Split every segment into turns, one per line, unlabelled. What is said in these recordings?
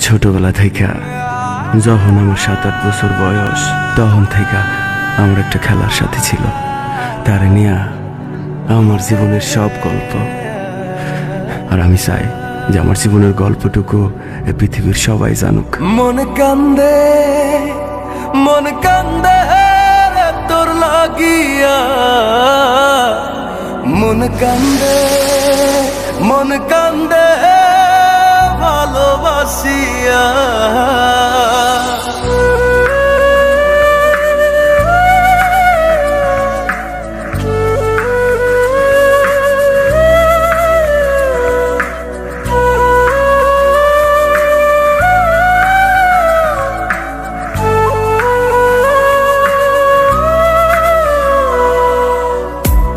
ছোটবেলা থেকে যখন আমার 7-8 বছর বয়স তখন থেকে আমার একটা খেলার সাথী ছিল। তার নিয়ে আমার জীবনের সব গল্প। আর আমি চাই যে আমার জীবনের গল্পটুকু এই পৃথিবীর সবাই জানুক।
মন কান্দে তোর লাগিয়া, মন কান্দে ভালোবাসিয়া।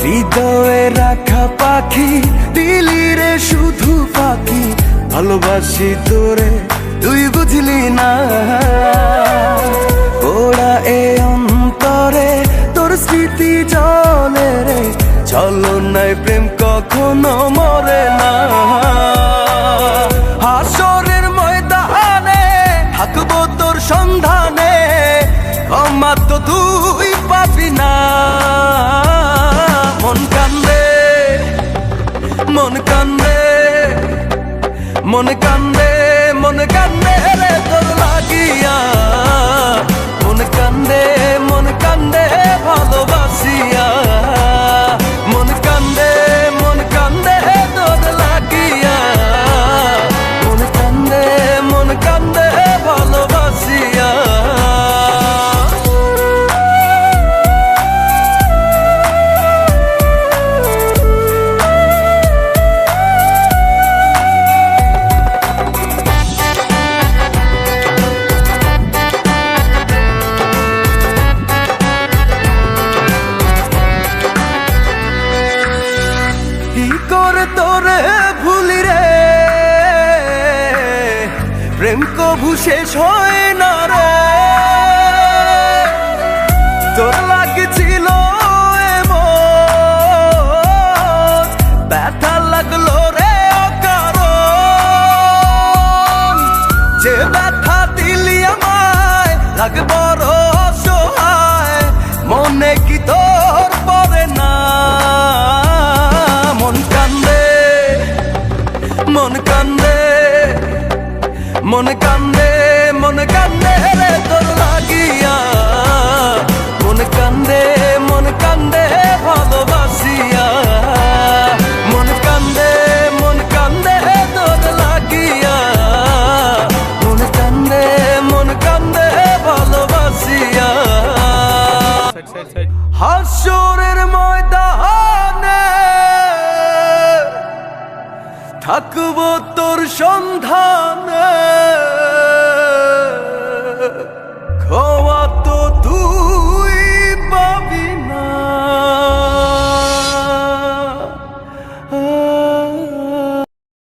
হৃদয়ে রাখা পাখি দিলি রে শুধু পাখি, ভালোবাসি তোরে তুই বুঝলি না। ওরা এ অন্তরে তোর স্মৃতি জলে রে, চলো নাই প্রেম কখনো মরে না। হাসরের ময়দানে থাকবো তোর সন্ধানে, ক্ষমা তো তুই পাবি না। মন কান্দে মন কান্দে রে তোর লাগিয়া, মন কান্দে ভালোবাসিয়া। মন কান্দে তোর লাগিয়া, মন কান্দে ভালোবাসিয়া। কি করে তোরে ভুলি রে, প্রেম কভু শেষ হয় না রে। তোর লাগছিল এমন ব্যথা লাগলো রে অকারণ, যে ব্যথা দিলি আমায় লাগে বড় অসহায়, মনে কি তোর পড়ে না। মন কান্দে রে তোর লাগিয়া, মন কান্দে ভালোবাসিয়া। মন কান্দে তোর লাগিয়া, মন কান্দে ভালোবাসিয়া। হাসরের ময়দানে থাকবো তোর সন্ধানে।